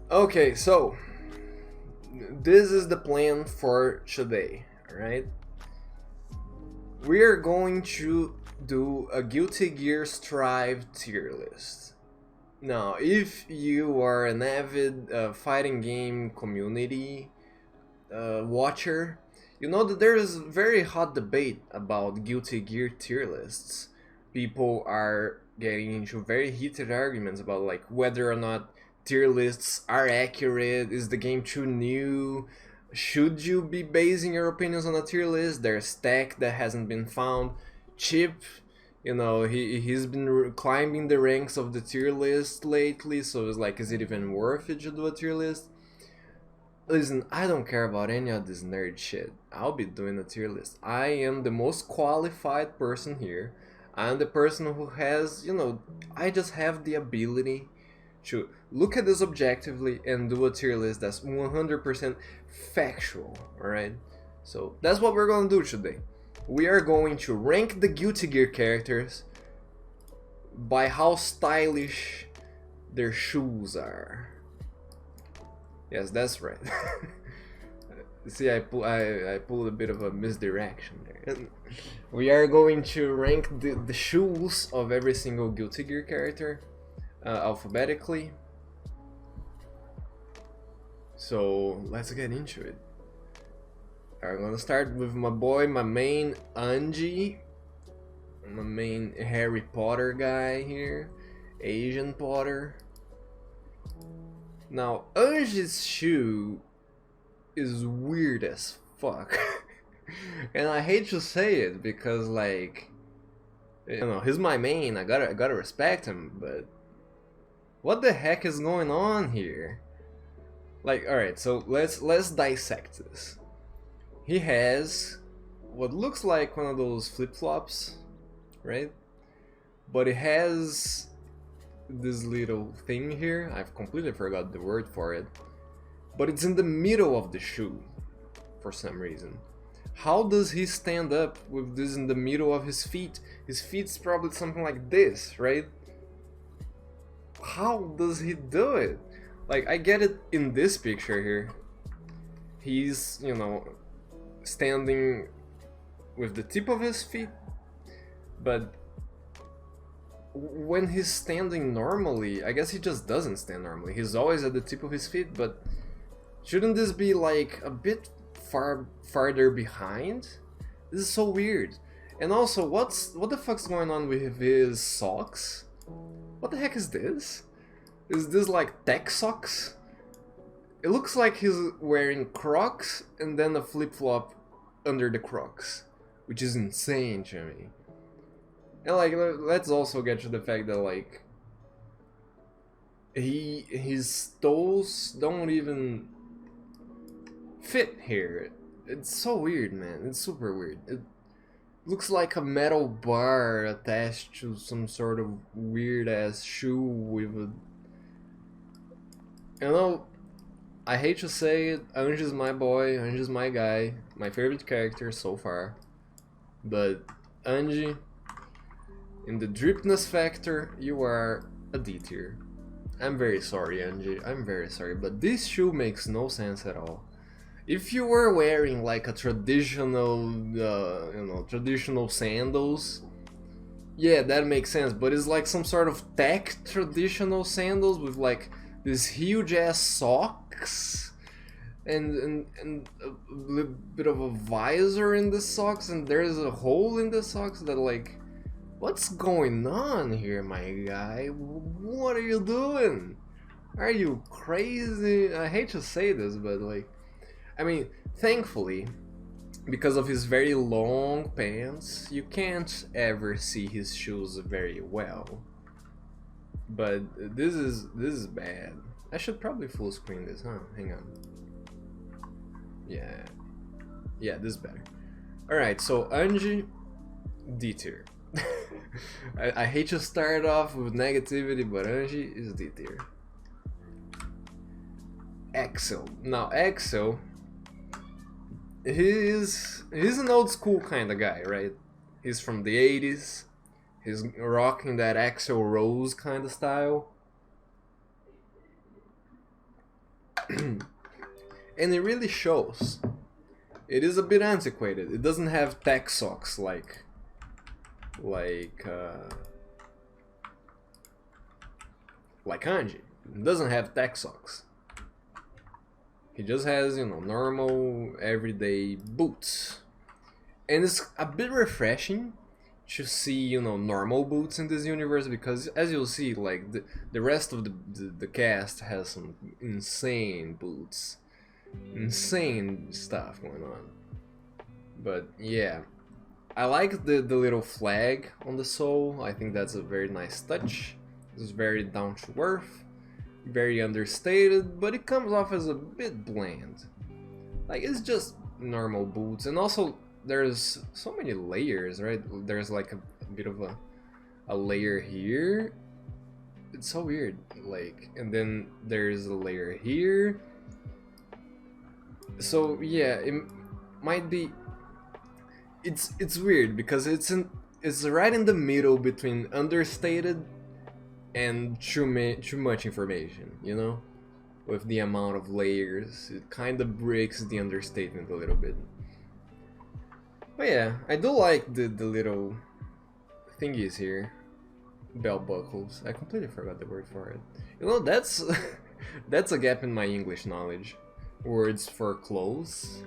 Okay, so this is the plan for today, right? We are going to do a Guilty Gear Strive tier list. Now, if you are an avid fighting game community watcher, you know that there is very hot debate about Guilty Gear tier lists. People are getting into very heated arguments about like whether or not tier lists are accurate. Is the game too new? Should you be basing your opinions on a tier list? There's tech that hasn't been found. Chip, he's been climbing the ranks of the tier list lately, so it's like, is it even worth it to do a tier list? Listen, I don't care about any of this nerd shit. I'll be doing a tier list. I am the most qualified person here. I'm the person who has, I just have the ability to look at this objectively and do a tier list that's 100% factual, alright? So that's what we're gonna do today. We are going to rank the Guilty Gear characters by how stylish their shoes are. Yes, that's right. See, I pulled a bit of a misdirection there. We are going to rank the shoes of every single Guilty Gear character alphabetically. So let's get into it. I'm gonna start with my boy, my main Anji, my main Harry Potter guy here, Asian Potter. Now, Anji's shoe is weird as fuck. And I hate to say it because, like, he's my main, I gotta respect him, but what the heck is going on here? Like, alright, so let's dissect this. He has what looks like one of those flip-flops, right? But it has this little thing here. I've completely forgot the word for it, but it's in the middle of the shoe for some reason. How does he stand up with this in the middle of his feet? His feet's probably something like this, right? How does he do it? Like, I get it in this picture here. He's, standing with the tip of his feet, but when he's standing normally, I guess he just doesn't stand normally. He's always at the tip of his feet, but shouldn't this be like a bit farther behind? This is so weird. And also, what the fuck's going on with his socks? What the heck is this? Is this like tech socks? It looks like he's wearing Crocs and then a flip-flop under the Crocs, which is insane to me. And like, let's also get to the fact that like his toes don't even fit here. It's so weird, man. It's super weird. It looks like a metal bar attached to some sort of weird ass shoe with a. I hate to say it, Anji's my boy, Anji's my guy, my favorite character so far. But Anji, in the dripness factor, you are a D tier. I'm very sorry, Anji, I'm very sorry, but this shoe makes no sense at all. If you were wearing like a traditional, traditional sandals, yeah, that makes sense, but it's like some sort of tech traditional sandals with like this huge ass socks and a bit of a visor in the socks, and there's a hole in the socks that like, what's going on here, my guy? What are you doing? Are you crazy? I hate to say this, but like, I mean, thankfully, because of his very long pants, you can't ever see his shoes very well. But this is bad. I should probably full screen this, huh? Hang on. Yeah, this is better. All right, so Anji, D tier. I hate to start off with negativity, but Anji is D tier. Axel. Now Axel, he's an old school kind of guy, right? He's from the 80s. He's rocking that Axl Rose kind of style. And it really shows. It is a bit antiquated. It doesn't have tech socks like Kanji. It doesn't have tech socks. He just has, you know, normal everyday boots. And it's a bit refreshing to see, you know, normal boots in this universe, because as you'll see, like the rest of the cast has some insane boots, insane stuff going on. But yeah, I like the little flag on the sole. I think that's a very nice touch. It's very down to earth, very understated, but it comes off as a bit bland. Like, it's just normal boots. And also there's so many layers, right? There's like a bit of a layer here. It's so weird. Like, and then there's a layer here. So yeah, it might be, it's weird because it's right in the middle between understated and too much information, you know? With the amount of layers, it kind of breaks the understatement a little bit. But yeah, I do like the little thingies here. Belt buckles. I completely forgot the word for it. You know, that's that's a gap in my English knowledge. Words for clothes.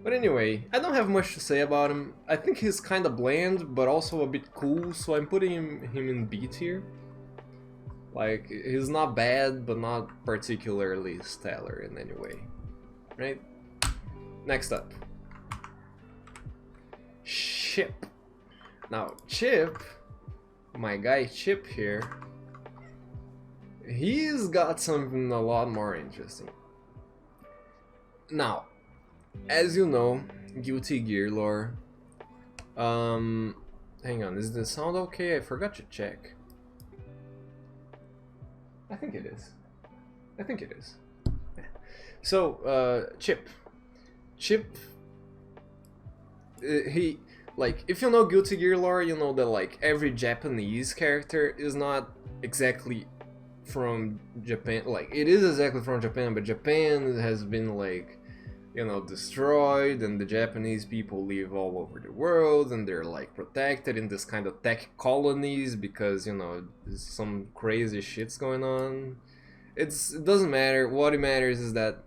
But anyway, I don't have much to say about him. I think he's kind of bland, but also a bit cool, so I'm putting him in B tier. Like, he's not bad, but not particularly stellar in any way. Right? Next up. Chip. Now, Chip, my guy Chip here, he's got something a lot more interesting. Now, as you know, Guilty Gear lore. Hang on, is the sound okay? I forgot to check. I think it is. I think it is. So, Chip. Chip, he, like, if you know Guilty Gear lore, you know that, like, every Japanese character is not exactly from Japan. Like, it is exactly from Japan, but Japan has been, like, you know, destroyed, and the Japanese people live all over the world, and they're like protected in this kind of tech colonies because, you know, there's some crazy shit's going on. It doesn't matter. What it matters is that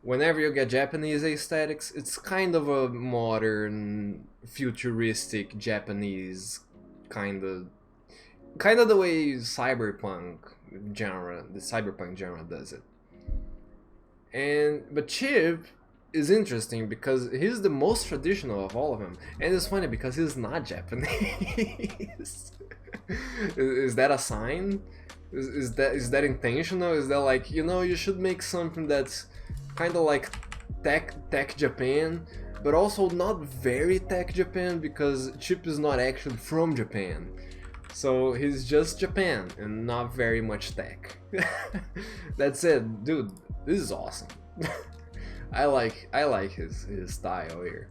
whenever you get Japanese aesthetics, it's kind of a modern, futuristic Japanese kind of the way the cyberpunk genre does it. But Chip is interesting because he's the most traditional of all of them, and it's funny because he's not Japanese. Is that a sign? Is that intentional? Is that like, you know, you should make something that's kind of like tech Japan, but also not very tech Japan, because Chip is not actually from Japan. So he's just Japan and not very much tech. That's it, dude. This is awesome. I like his style here.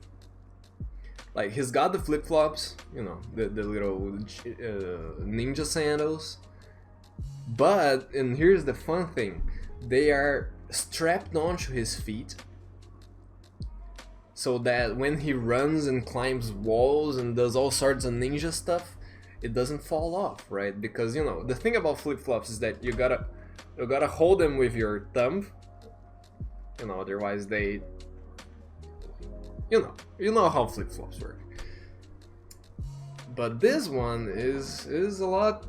Like, he's got the flip-flops, you know, the little ninja sandals. But, and here's the fun thing, they are strapped onto his feet, so that when he runs and climbs walls and does all sorts of ninja stuff, it doesn't fall off, right? Because, you know, the thing about flip-flops is that you gotta hold them with your thumb. You know, otherwise they, you know how flip-flops work. But this one is a lot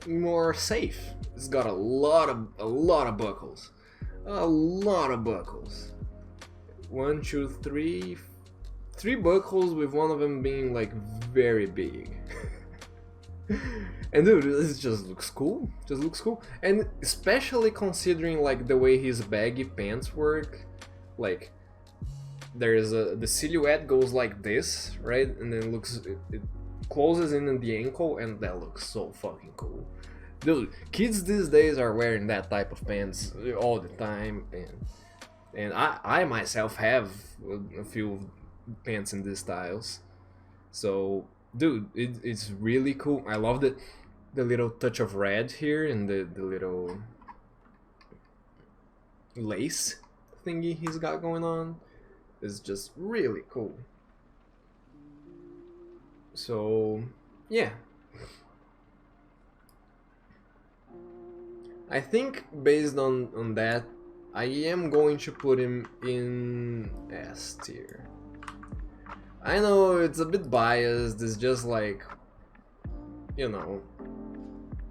more safe. It's got a lot of buckles. A lot of buckles. 1, 2, 3 buckles, with one of them being like very big. And dude, this just looks cool. Just looks cool. And especially considering like the way his baggy pants work. Like, there's the silhouette goes like this, right? And then it closes in at the ankle, and that looks so fucking cool. Dude, kids these days are wearing that type of pants all the time, and I myself have a few pants in these styles. So, dude, it's really cool. I love the little touch of red here, and the little lace thingy he's got going on is just really cool. So yeah, I think based on that, I am going to put him in S tier. I know it's a bit biased, it's just like, you know,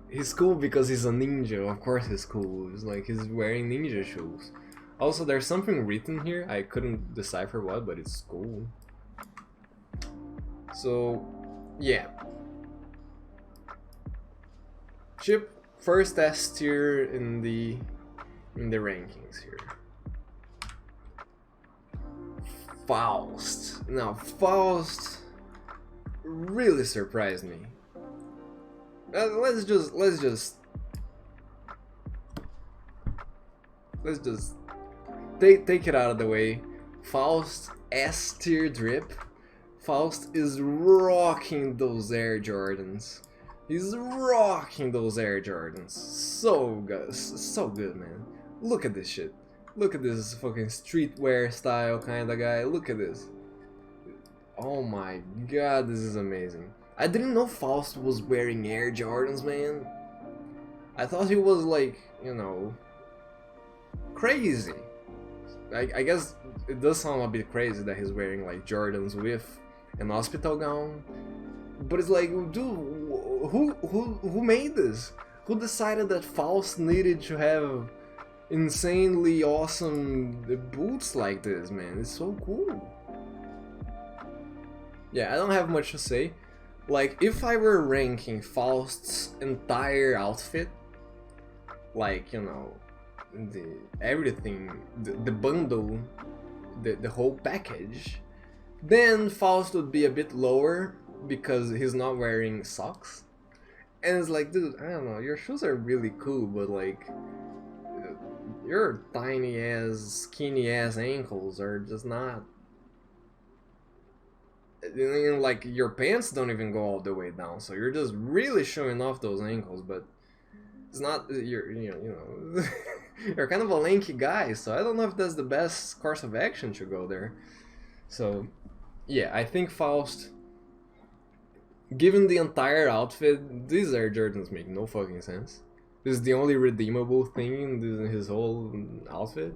he's cool because he's a ninja, of course he's cool. It's like he's wearing ninja shoes. Also, there's something written here, I couldn't decipher what, but it's cool. So, yeah. Chip, first S tier in the rankings here. Faust. Now, Faust really surprised me. Let's just take it out of the way. Faust S tier drip. Faust is rocking those Air Jordans. He's rocking those Air Jordans. So good, man. Look at this shit. Look at this fucking streetwear style kind of guy. Look at this. Oh my god, this is amazing. I didn't know Faust was wearing Air Jordans, man. I thought he was like, you know, crazy. I guess it does sound a bit crazy that he's wearing like Jordans with an hospital gown. But it's like, dude, who made this? Who decided that Faust needed to have insanely awesome boots like this, man? It's so cool. Yeah, I don't have much to say. Like, if I were ranking Faust's entire outfit, like, you know, everything, the bundle, the whole package, then Faust would be a bit lower because he's not wearing socks. And it's like, dude, I don't know, your shoes are really cool, but like, your tiny ass, skinny ass ankles are just not. And like, your pants don't even go all the way down, so you're just really showing off those ankles. But it's not, you're, you know, you're kind of a lanky guy, so I don't know if that's the best course of action to go there. So yeah, I think Faust, given the entire outfit, these Air Jordans make no fucking sense. This is the only redeemable thing in his whole outfit.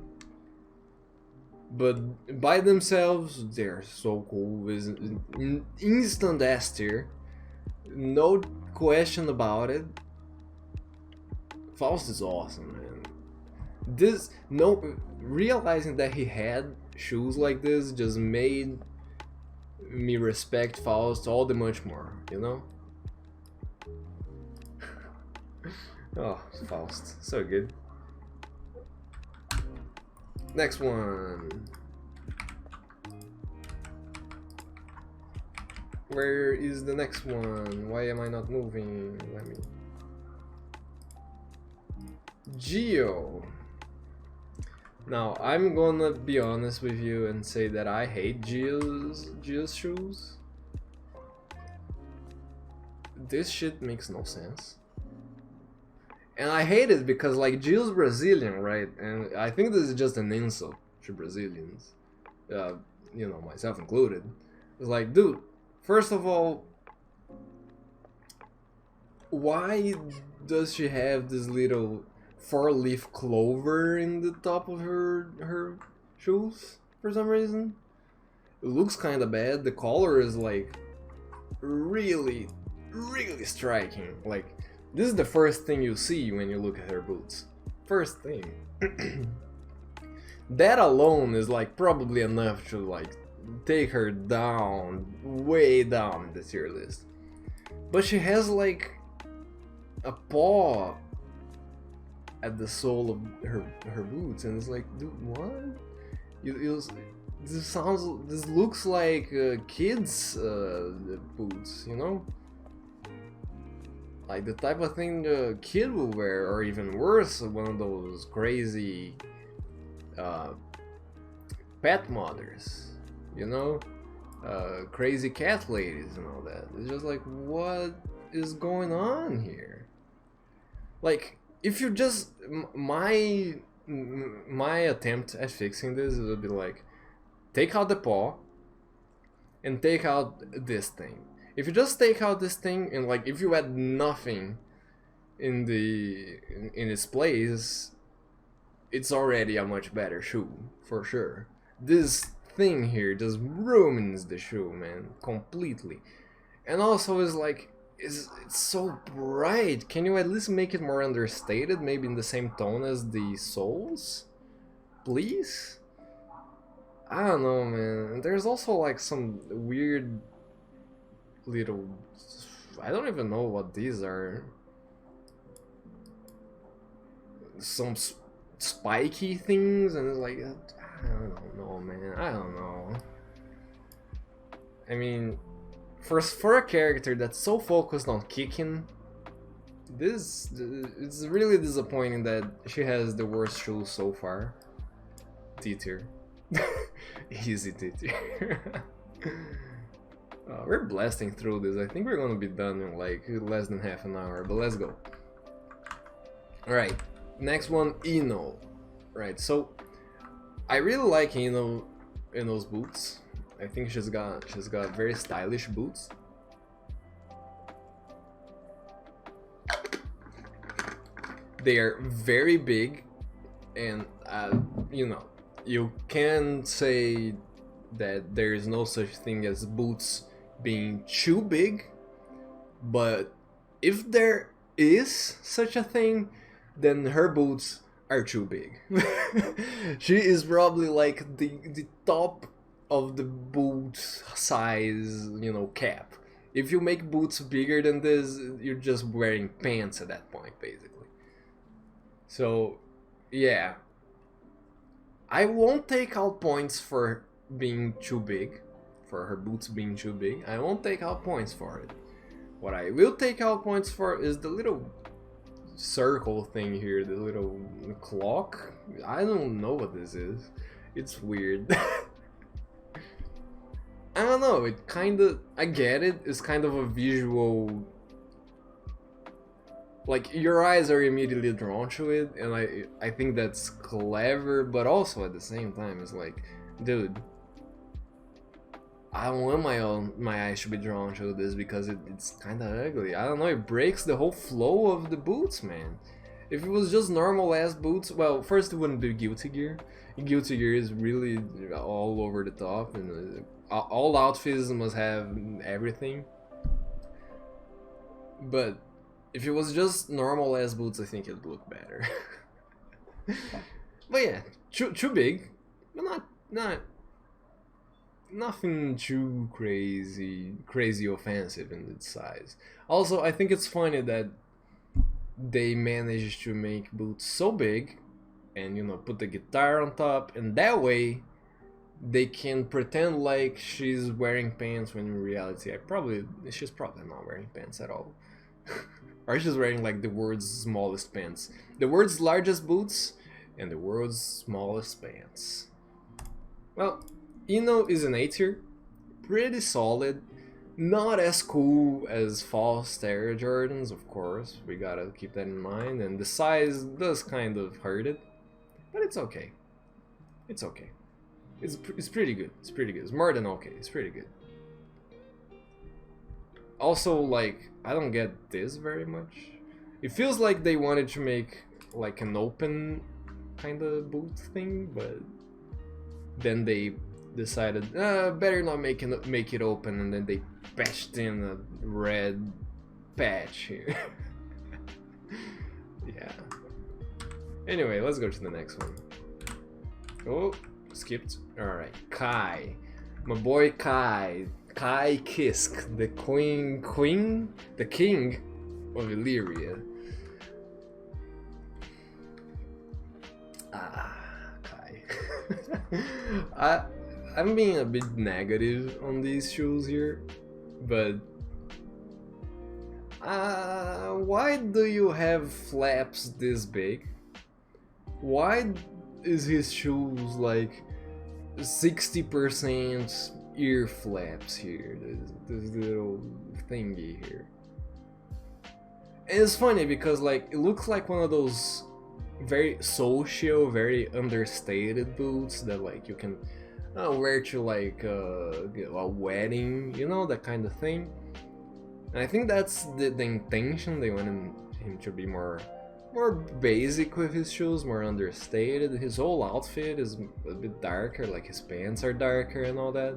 But by themselves, they're so cool. It's instant S tier. No question about it. Faust is awesome, man. Realizing that he had shoes like this just made me respect Faust all the much more, you know? Oh, Faust, so good. Next one. Where is the next one? Why am I not moving? Let me. Geo. Now, I'm gonna be honest with you and say that I hate Geo's shoes. This shit makes no sense. And I hate it because, like, Geo's Brazilian, right? And I think this is just an insult to Brazilians. You know, myself included. It's like, dude, first of all, why does she have this little four-leaf clover in the top of her shoes for some reason? It looks kind of bad. The color is like really striking. Like, this is the first thing you see when you look at her boots. First thing. That alone is like probably enough to like take her down, way down the tier list. But she has like a paw at the sole of her boots, and it's like, dude, what? This looks like kids' boots, you know? Like the type of thing a kid will wear, or even worse, one of those crazy pet mothers, you know? Crazy cat ladies and all that. It's just like, what is going on here? Like, if you just, my my attempt at fixing this would be like, take out the paw and take out this thing. If you just take out this thing and like if you add nothing in its place, it's already a much better shoe for sure. This thing here just ruins the shoe, man, completely. And also is like it's so bright. Can you at least make it more understated, maybe in the same tone as the soles? Please? I don't know, man. There's also like some weird little, I don't even know what these are. Some spiky things, and it's like, I don't know, man. I don't know. I mean, for a character that's so focused on kicking, it's really disappointing that she has the worst shoes so far. D tier. Easy D tier. We're blasting through this. I think we're gonna be done in like less than half an hour, but let's go. Alright, next one, Ino. Right, so I really like Ino's boots. I think she's got very stylish boots. They are very big, and you know, you can say that there is no such thing as boots being too big, but if there is such a thing, then her boots are too big. She is probably like the top of the boot size, you know, cap. If you make boots bigger than this, you're just wearing pants at that point, basically. So, yeah. I won't take out points for being too big, for her boots being too big. I won't take out points for it. What I will take out points for is the little circle thing here, the little clock. I don't know what this is. It's weird. I don't know, it kinda, I get it, it's kind of a visual, like your eyes are immediately drawn to it, and I think that's clever, but also at the same time it's like, dude, I don't want my eyes to be drawn to this because it's kind of ugly. I don't know, it breaks the whole flow of the boots, man. If it was just normal ass boots, well, first it wouldn't be Guilty Gear. Guilty Gear is really all over the top, and all outfits must have everything. But if it was just normal ass boots, I think it'd look better. But yeah, too big, but nothing too crazy offensive in its size. Also, I think it's funny that they managed to make boots so big, and you know, put the guitar on top, and that way they can pretend like she's wearing pants when in reality she's probably not wearing pants at all. Or she's wearing like the world's smallest pants, the world's largest boots, and the world's smallest pants. Well, Ino is an A tier, pretty solid, not as cool as false Air Jordans, of course, we gotta keep that in mind, and the size does kind of hurt it, but it's okay. It's okay. It's pretty good. It's pretty good. It's more than okay. It's pretty good. Also, like, I don't get this very much. It feels like they wanted to make like an open kind of boot thing, but then they decided better not make it open, and then they patched in a red patch here. Yeah. Anyway, let's go to the next one. Oh, skipped. Alright, Kai. My boy Kai. Kai Kisk, the the king of Illyria. Kai. I'm being a bit negative on these shoes here, but why do you have flaps this big? Why is his shoes like 60% ear flaps here? This little thingy here. And it's funny because like it looks like one of those very social, very understated boots that like you can wear to like a wedding, you know, that kind of thing. And I think that's the intention. They want him to be more basic with his shoes, more understated. His whole outfit is a bit darker, like his pants are darker and all that.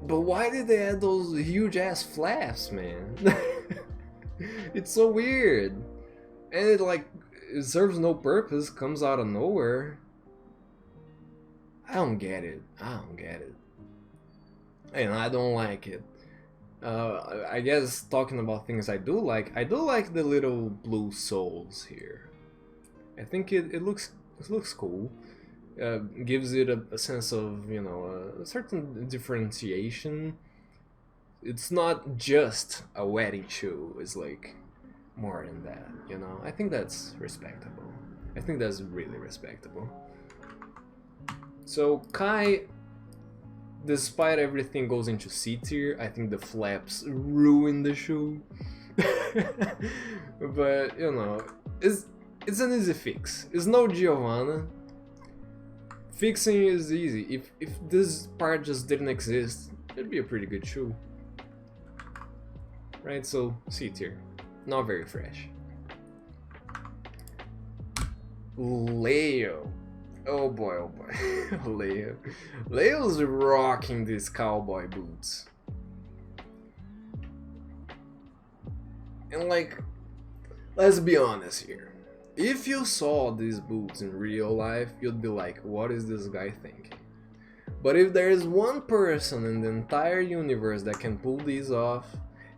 But why did they add those huge ass flaps, man? It's so weird. And it serves no purpose, comes out of nowhere. I don't get it. And I don't like it. I guess talking about things I do like the little blue soles here. I think it looks cool. Gives it a sense of, you know, a certain differentiation. It's not just a wedding shoe, it's like more than that, you know. I think that's respectable. I think that's really respectable. So Kai, despite everything, goes into C tier. I think the flaps ruin the shoe. But you know, it's an easy fix. It's no Giovanna. Fixing is easy. If this part just didn't exist, it'd be a pretty good shoe. Right, so C tier. Not very fresh. Leo. Oh boy. Leo. Leo's rocking these cowboy boots. And like, let's be honest here. If you saw these boots in real life, you'd be like, what is this guy thinking? But if there is one person in the entire universe that can pull these off,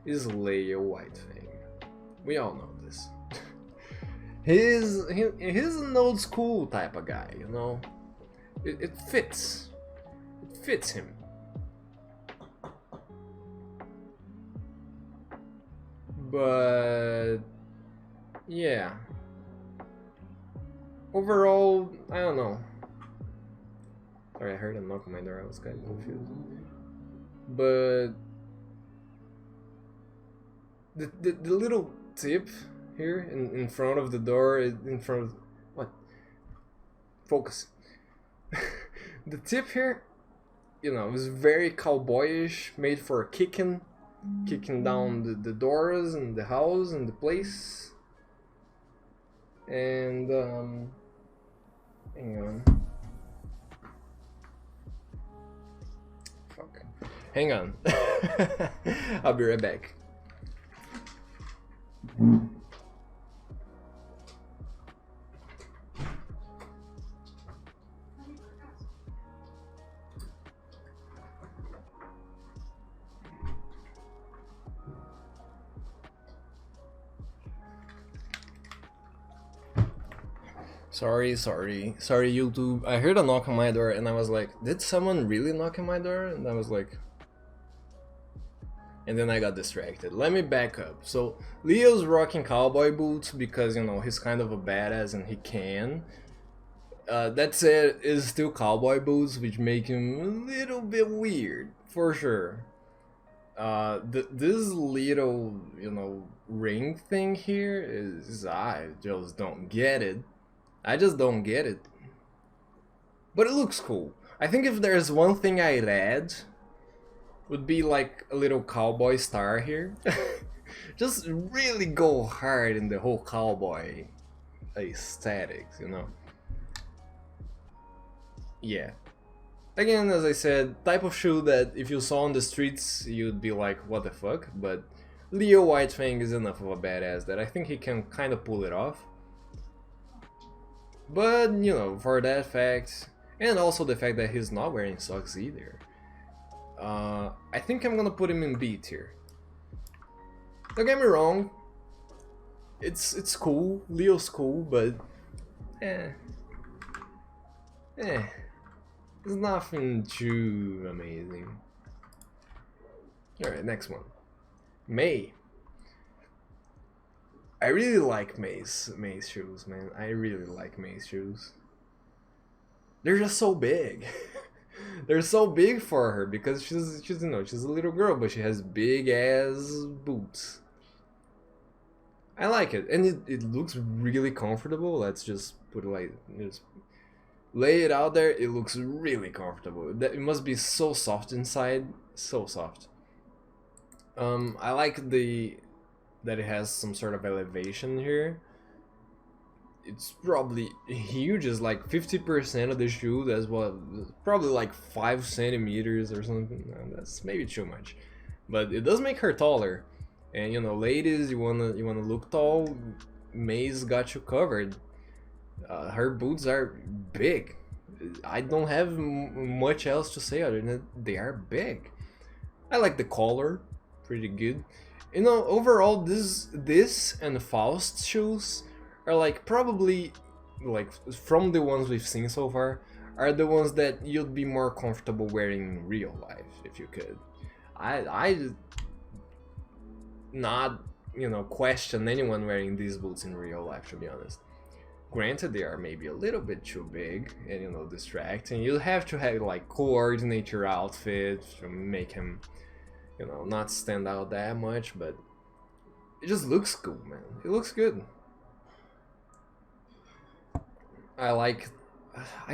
is Leo Whitefang. We all know this. He's an old school type of guy, you know? It fits. It fits him. But yeah. Overall, I don't know. Sorry, I heard a knock on my door. I was kind of confused. But the little tip here in front of the door, in front of what? Focus. The tip here, you know, is very cowboyish, made for kicking down the doors and the house and the place. And hang on. Fuck. Hang on. I'll be right back. Sorry, YouTube. I heard a knock on my door and I was like, did someone really knock on my door? And I was like... And then I got distracted. Let me back up. So, Leo's rocking cowboy boots because, you know, he's kind of a badass and he can. That said, it's still cowboy boots, which make him a little bit weird, for sure. This little, you know, ring thing here is... I just don't get it. I just don't get it. But it looks cool. I think if there's one thing I'd add, would be like a little cowboy star here. Just really go hard in the whole cowboy aesthetics, you know? Yeah. Again, as I said, type of shoe that if you saw on the streets, you'd be like, what the fuck? But Leo Whitefang is enough of a badass that I think he can kind of pull it off. But, you know, for that fact, and also the fact that he's not wearing socks either, I think I'm gonna put him in B tier. Don't get me wrong, it's cool, Leo's cool, but it's nothing too amazing. Alright, next one. May. I really like May's shoes, man. I really like May's shoes. They're just so big. They're so big for her because she's you know, she's a little girl, but she has big ass boots. I like it, and it looks really comfortable. Let's just put it like, just lay it out there. It looks really comfortable. That it must be so soft inside, so soft. I like the that it has some sort of elevation here. It's probably huge. It's like 50% of the shoe. That's what, probably like 5 centimeters or something. No, that's maybe too much, but it does make her taller. And you know, ladies, you wanna look tall. May's got you covered. Her boots are big. I don't have much else to say other than they are big. I like the color, pretty good. You know, overall, this and Faust shoes are like probably like from the ones we've seen so far are the ones that you'd be more comfortable wearing in real life if you could. I not question anyone wearing these boots in real life, to be honest. Granted, they are maybe a little bit too big and distracting. You have to have like coordinate your outfit to make him not stand out that much, but it just looks cool, man. It looks good. I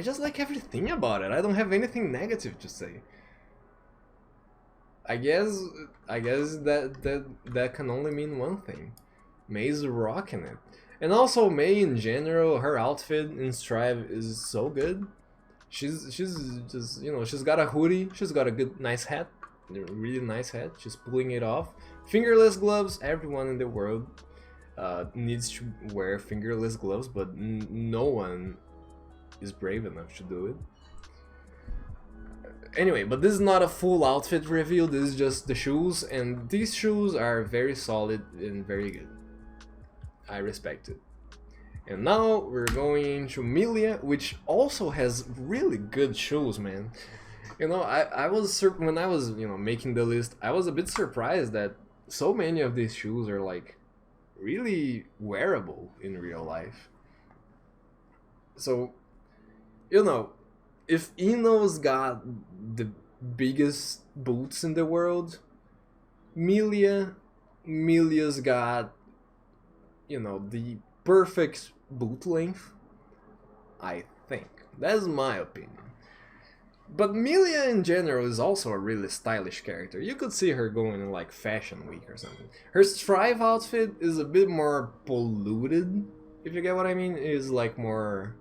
just like everything about it. I don't have anything negative to say. I guess that can only mean one thing. May's rocking it. And also May in general, her outfit in Strive is so good. She's just she's got a hoodie, she's got a good nice hat, a really nice hat. She's pulling it off. Fingerless gloves. Everyone in the world needs to wear fingerless gloves, but no one is brave enough to do it. Anyway, but this is not a full outfit review. This is just the shoes, and these shoes are very solid and very good. I respect it. And now we're going to Milia, which also has really good shoes, man. I was when I was making the list, I was a bit surprised that so many of these shoes are like really wearable in real life. So, if Ino's got the biggest boots in the world, Milia's got the perfect boot length, I think. That's my opinion. But Milia in general is also a really stylish character. You could see her going in like Fashion Week or something. Her Strive outfit is a bit more polluted, if you get what I mean. It's like more...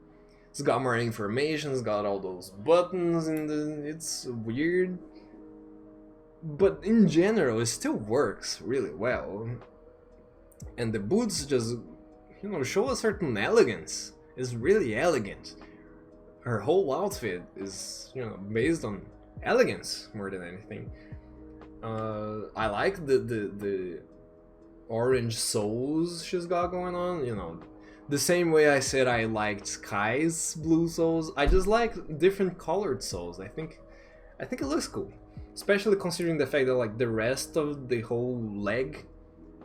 It's got more information, it's got all those buttons and it's weird. But in general, it still works really well. And the boots just, show a certain elegance. It's really elegant. Her whole outfit is, based on elegance more than anything. I like the orange soles she's got going on, the same way I said I liked Kai's blue soles. I just like different colored soles. I think it looks cool, especially considering the fact that like the rest of the whole leg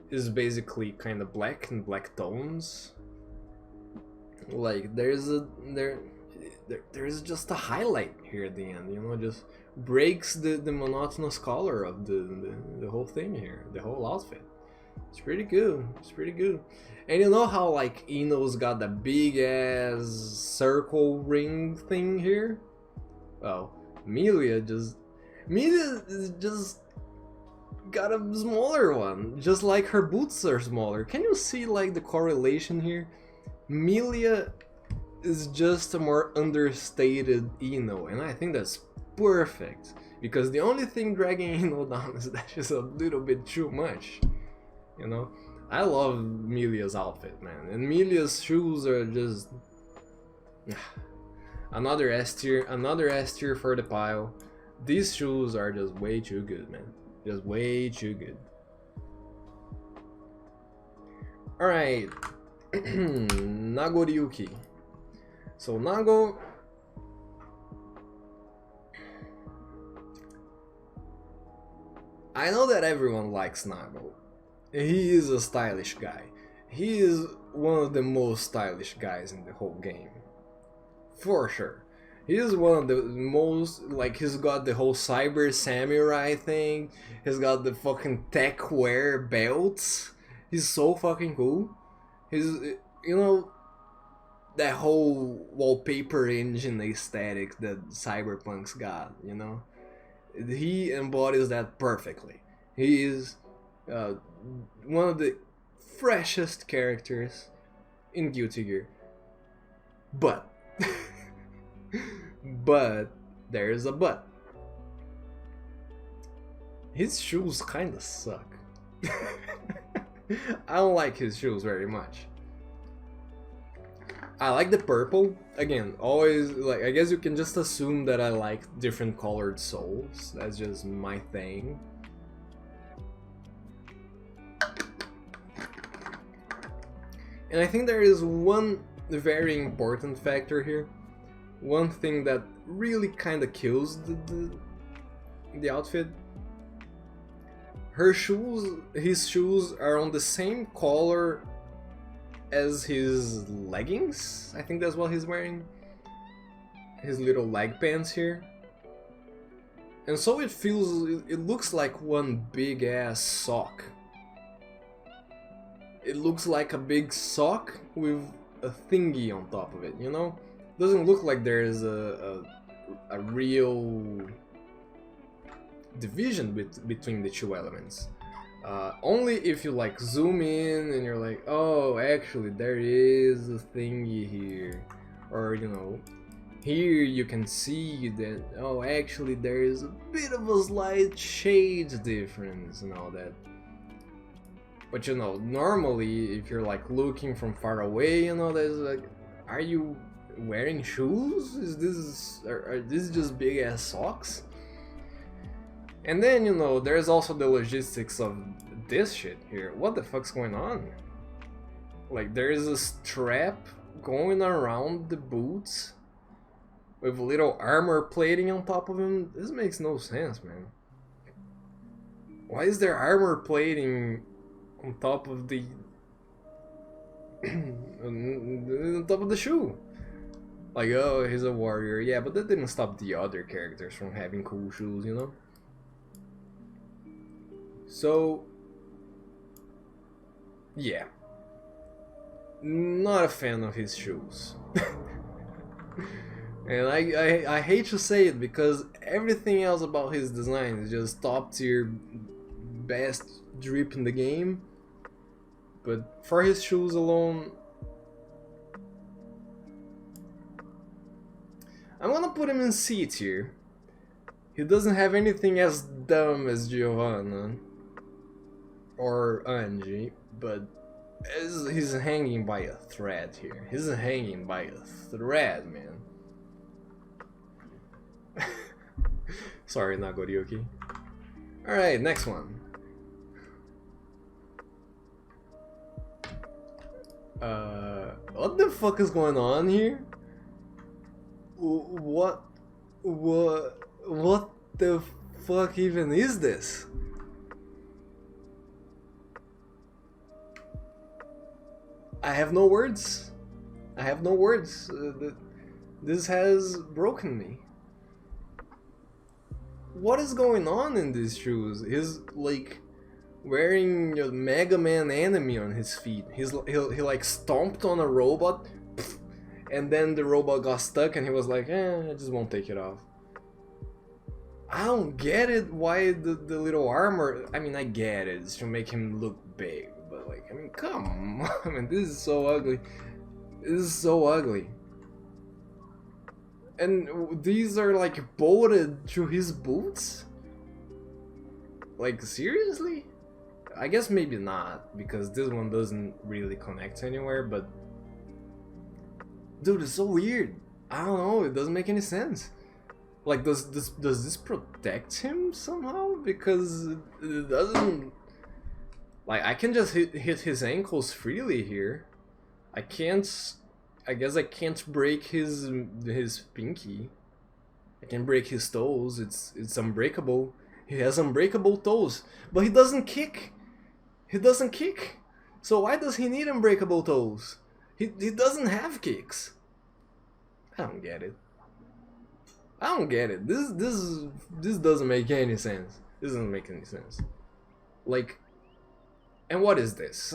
is basically kind of black and black tones. Like there's just a highlight here at the end, just breaks the monotonous color of the whole thing here, the whole outfit. It's pretty good. It's pretty good. And you know how like Ino's got the big ass circle ring thing here? Well, Milia just got a smaller one, just like her boots are smaller. Can you see like the correlation here? Milia is just a more understated Ino, and I think that's perfect, because the only thing dragging Ino down is that she's a little bit too much. I love Milia's outfit, man, and Milia's shoes are just another S tier for the pile. These shoes are just way too good, man. Just way too good. Alright. Nagoriyuki. So Nago... I know that everyone likes Nago. He is a stylish guy. He is one of the most stylish guys in the whole game. For sure. He is one of the most, like, he's got the whole cyber samurai thing. He's got the fucking tech wear belts. He's so fucking cool. He's, you know, that whole wallpaper engine aesthetic that Cyberpunk's got, you know? He embodies that perfectly. He is uh, one of the freshest characters in Guilty Gear. But, but, there's a but. His shoes kinda suck. I don't like his shoes very much. I like the purple. Again, always, like, I guess you can just assume that I like different colored soles. That's just my thing. And I think there is one very important factor here. One thing that really kind of kills the outfit. Her shoes, his shoes are on the same color as his leggings. I think that's what he's wearing. His little leg pants here. And so it feels, it looks like one big ass sock. It looks like a big sock with a thingy on top of it, you know? Doesn't look like there's a real division between the two elements. Only if you like zoom in and you're like, oh, actually there is a thingy here, or you know, here you can see that, oh, actually there is a bit of a slight shade difference and all that. But you know, normally if you're like looking from far away, you know, there's like, are you wearing shoes? Are these just big ass socks? And then, you know, there's also the logistics of this shit here. What the fuck's going on? Like, there is a strap going around the boots with little armor plating on top of them. This makes no sense, man. Why is there armor plating on top of the on top of the shoe? Like, oh, he's a warrior. Yeah, but that didn't stop the other characters from having cool shoes, you know? So, yeah. Not a fan of his shoes. And I hate to say it because everything else about his design is just top tier, best drip in the game. But for his shoes alone, I'm gonna put him in C tier. He doesn't have anything as dumb as Giovanna or Angie, but he's hanging by a thread here. He's hanging by a thread, man. Sorry, Nagoriyuki. Alright, next one. What the fuck is going on here? What the fuck even is this? I have no words. I have no words. This has broken me. What is going on in these shoes? He's like wearing a Mega Man enemy on his feet. He like stomped on a robot, and then the robot got stuck, and he was like, I just won't take it off. I don't get it. Why the little armor? I mean, I get it. It's to make him look big, but like, I mean, come on. I mean, this is so ugly. This is so ugly. And these are like bolted to his boots? Like, seriously? I guess maybe not, because this one doesn't really connect anywhere, but... Dude, it's so weird. I don't know, it doesn't make any sense. Like, does this protect him somehow? Because it doesn't... Like, I can just hit his ankles freely here. I can't... I guess I can't break his pinky. I can break his toes. It's unbreakable. He has unbreakable toes, but he doesn't kick. He doesn't kick. So why does he need unbreakable toes? He doesn't have kicks. I don't get it. I don't get it. This doesn't make any sense. This doesn't make any sense. Like, And what is this?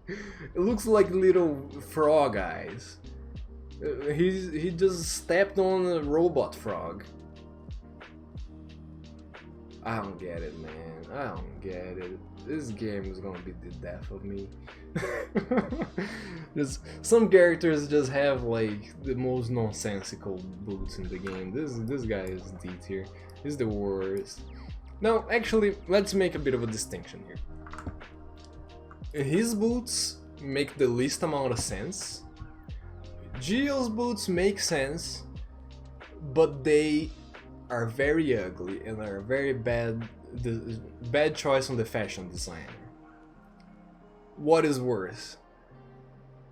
It looks like little frog eyes. He just stepped on a robot frog. I don't get it, man. I don't get it. This game is gonna be the death of me. Just some characters just have like the most nonsensical boots in the game. This guy is D tier. He's the worst. Now, actually, let's make a bit of a distinction here. His boots make the least amount of sense. Gio's boots make sense, but they are very ugly and are very bad choice on the fashion designer. What is worse?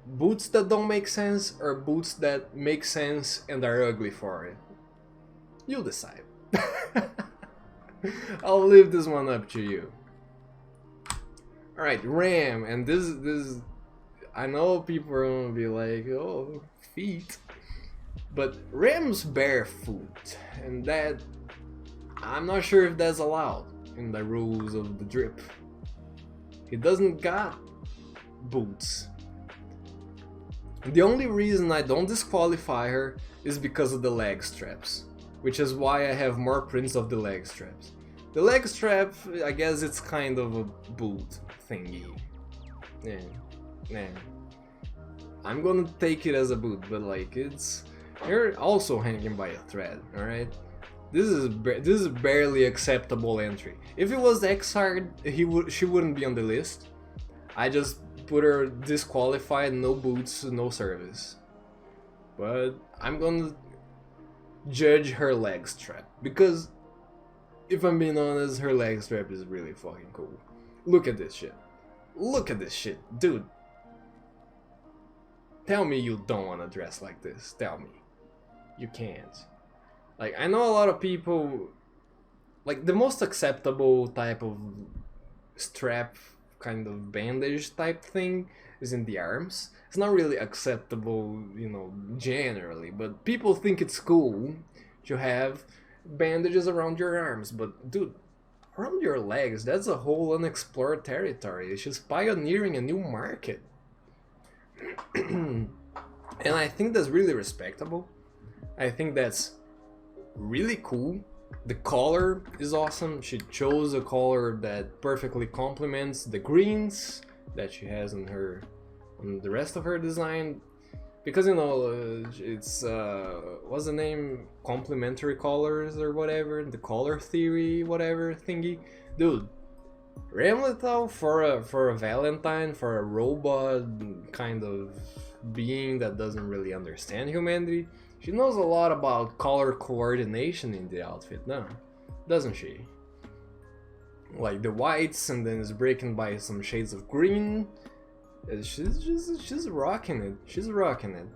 Boots that don't make sense or boots that make sense and are ugly for it? You decide. I'll leave this one up to you. Alright, Ram, and this I know people are gonna be like, oh, feet. But Ram's barefoot, and that I'm not sure if that's allowed in the rules of the drip. He doesn't got boots. The only reason I don't disqualify her is because of the leg straps, which is why I have more prints of the leg straps. The leg strap, I guess it's kind of a boot thingy. Yeah. I'm gonna take it as a boot, but like you're also hanging by a thread, alright? This is barely acceptable entry. If it was X-Hard, she wouldn't be on the list. I just put her disqualified, no boots, no service. But I'm gonna judge her leg strap, because if I'm being honest, her leg strap is really fucking cool. Look at this shit. Look at this shit, dude. Tell me you don't want to dress like this. Tell me. You can't. Like, I know a lot of people, like, the most acceptable type of strap, kind of bandage type thing is in the arms. It's not really acceptable, you know, generally, but people think it's cool to have bandages around your arms. But dude, around your legs, that's a whole unexplored territory. It's just pioneering a new market. And I think that's really respectable. I think that's really cool. The color is awesome. She chose a color that perfectly complements the greens that she has on the rest of her design. Because, you know, it's what's the name? Complementary colors or whatever, the color theory, whatever thingy. Dude, Ramlethal for a Valentine, for a robot kind of being that doesn't really understand humanity, she knows a lot about color coordination in the outfit, no? Doesn't she? Like the whites, and then is breaking by some shades of green. She's rocking it. She's rocking it.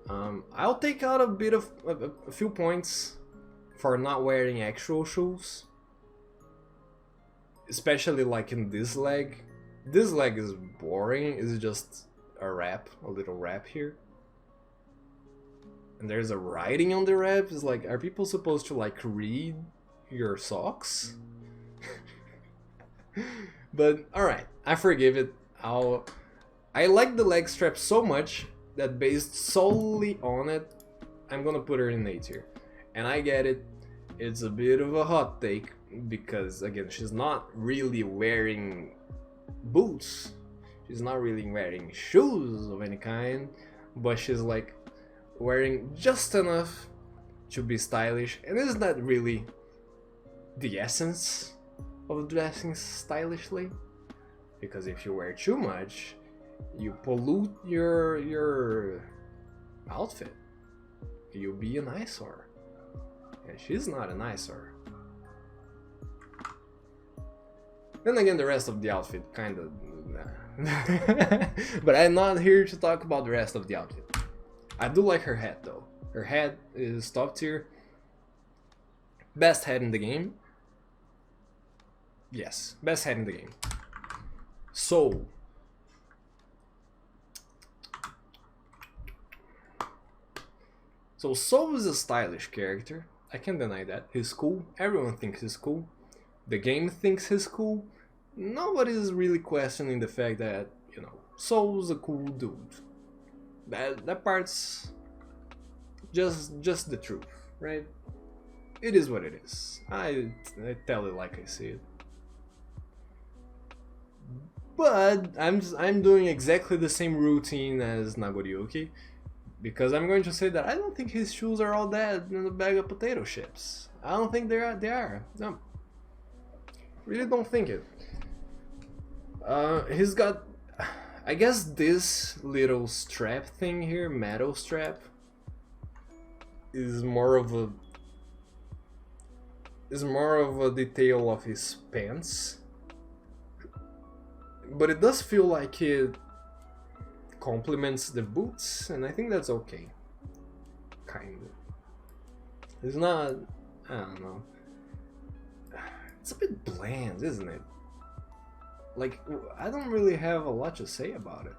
I'll take out a few points for not wearing actual shoes. Especially like in this leg. This leg is boring. It's just a little wrap here. And there's a writing on the wrap. It's like, are people supposed to like read your socks? But alright, I forgive it. I like the leg strap so much that based solely on it, I'm gonna put her in A tier. And I get it. It's a bit of a hot take, because again, she's not really wearing boots. She's not really wearing shoes of any kind, but she's like wearing just enough to be stylish, and isn't that really the essence of dressing stylishly? Because if you wear too much, you pollute your outfit. You'll be an eyesore. And she's not an eyesore. Then again, the rest of the outfit kind of... But I'm not here to talk about the rest of the outfit. I do like her hat though. Her hat is top tier. Best hat in the game. Yes, best hat in the game. Soul. So Soul is a stylish character. I can't deny that. He's cool. Everyone thinks he's cool. The game thinks he's cool. nobody's really questioning the fact that, you know, Soul's a cool dude. That part's just the truth, right? It is what it is. I tell it like I see it. But I'm doing exactly the same routine as Nagoriyuki, because I'm going to say that I don't think his shoes are all that in a bag of potato chips. I don't think they are. They are. No, really don't think it. He's got, I guess, this little strap thing here, metal strap, is more of a detail of his pants, but it does feel like it complements the boots, and I think that's okay. Kind of. It's not. I don't know. It's a bit bland, isn't it? Like, I don't really have a lot to say about it.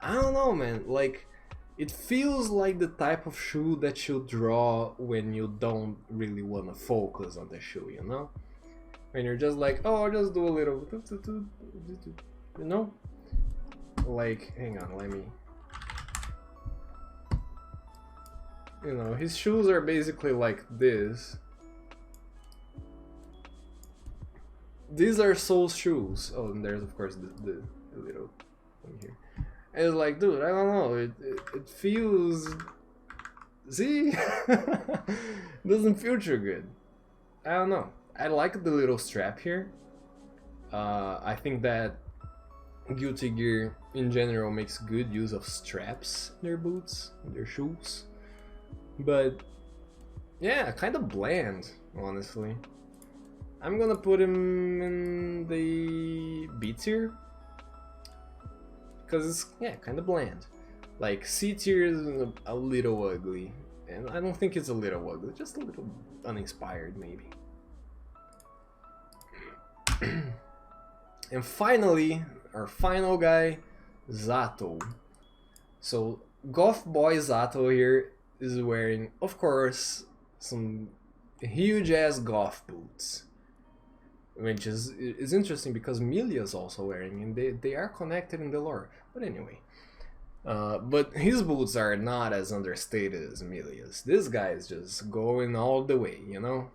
I don't know, man. Like, it feels like the type of shoe that you draw when you don't really want to focus on the shoe, you know? When you're just like, oh, I'll just do a little, you know? Like, hang on, let me. You know, his shoes are basically like this. These are Soul's shoes. Oh, and there's of course the little thing here. And it's like, dude, I don't know. It feels. See, doesn't feel too good. I don't know. I like the little strap here. I think that Guilty Gear in general makes good use of straps in their boots, in their shoes. But yeah, kind of bland, honestly. I'm gonna put him in the B tier because it's, yeah, kind of bland. Like, C tier is a little ugly, and I don't think it's a little ugly, just a little uninspired maybe. And finally, our final guy, Zato. So Goth Boy Zato here is wearing, of course, some huge ass goth boots, which is interesting because Milia's also wearing, and they are connected in the lore. But anyway, but his boots are not as understated as Milia's. This guy is just going all the way, you know?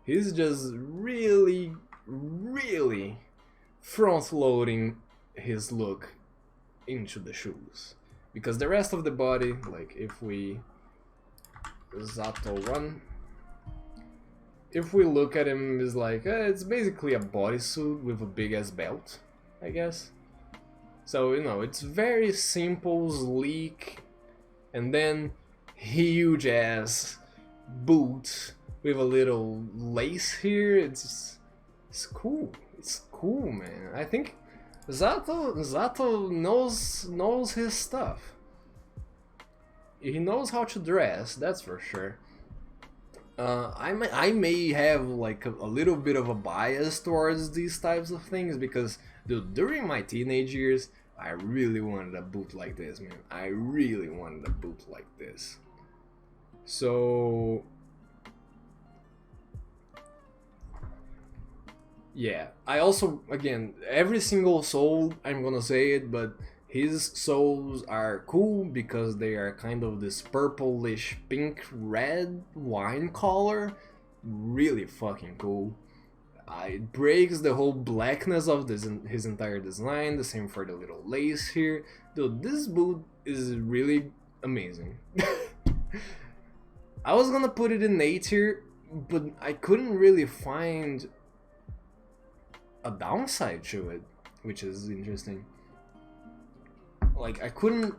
He's just really, really front-loading his look into the shoes. Because the rest of the body, like if we... Zato 1... If we look at him, is like, it's basically a bodysuit with a big-ass belt, I guess. So, you know, it's very simple, sleek, and then huge-ass boots with a little lace here. It's cool. It's cool, man. I think Zato knows his stuff. He knows how to dress, that's for sure. I may have like a little bit of a bias towards these types of things because, dude, during my teenage years, I really wanted a boot like this, man. I really wanted a boot like this. So yeah, I also, again, every single soul, I'm gonna say it, but his souls are cool because they are kind of this purplish pink red wine color. Really fucking cool. It breaks the whole blackness of his entire design. The same for the little lace here. Dude, this boot is really amazing. I was gonna put it in A tier, but I couldn't really find a downside to it, which is interesting. Like, I couldn't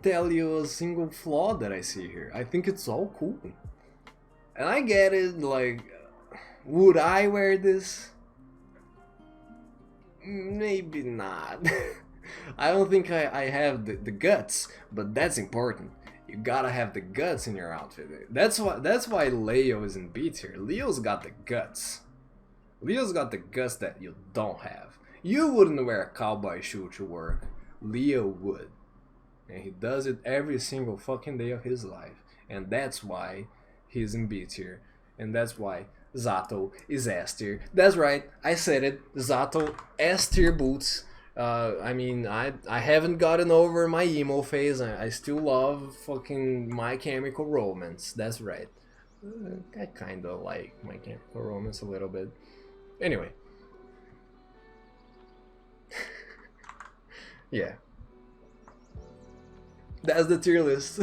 tell you a single flaw that I see here. I think it's all cool. And I get it, like, would I wear this? Maybe not. I don't think I have the guts, but that's important. You gotta have the guts in your outfit. That's why Leo is in B tier. Leo's got the guts. Leo's got the guts that you don't have. You wouldn't wear a cowboy shoe to work. Leo would. And he does it every single fucking day of his life. And that's why he's in B tier. And that's why Zato is S tier. That's right, I said it. Zato S tier boots. I mean, I haven't gotten over my emo phase. I still love fucking My Chemical Romance. That's right. I kind of like My Chemical Romance a little bit. Anyway. Yeah. That's the tier list.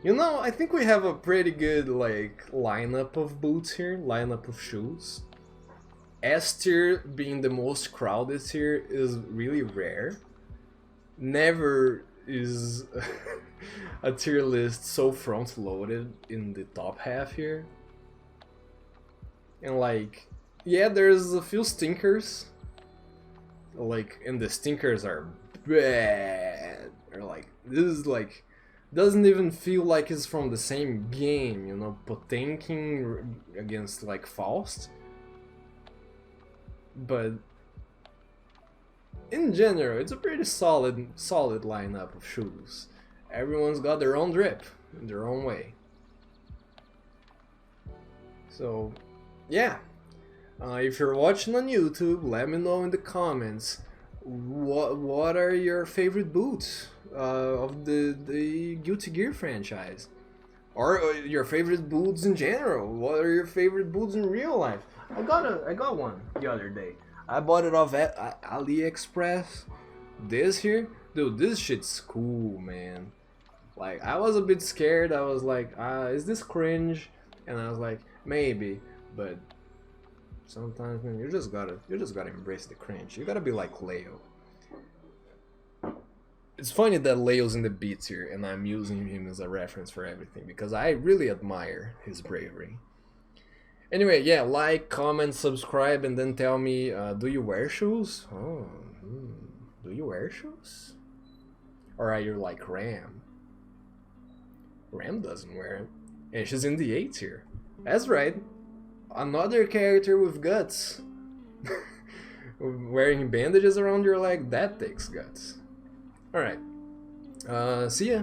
You know, I think we have a pretty good like lineup of boots here, lineup of shoes. S tier being the most crowded tier is really rare. Never is a tier list so front loaded in the top half here. And like, yeah, there's a few stinkers. Like, and the stinkers are bad. Or like, this is like, doesn't even feel like it's from the same game, you know, Potemkin against like Faust. But in general, it's a pretty solid lineup of shoes. Everyone's got their own drip in their own way. So, yeah. If you're watching on YouTube, let me know in the comments what are your favorite boots of the Guilty Gear franchise, or your favorite boots in general. What are your favorite boots in real life? I got one the other day. I bought it off at AliExpress. This here, dude, this shit's cool, man. Like, I was a bit scared. I was like, is this cringe? And I was like, maybe, but sometimes, man, you just gotta embrace the cringe. You gotta be like Leo. It's funny that Leo's in the B tier, and I'm using him as a reference for everything because I really admire his bravery. Anyway, yeah, like, comment, subscribe, and then tell me, do you wear shoes? Oh, do you wear shoes? Or are you like Ram? Ram doesn't wear them, and she's in the A tier. That's right. Another character with guts. Wearing bandages around your leg, that takes guts. Alright. See ya.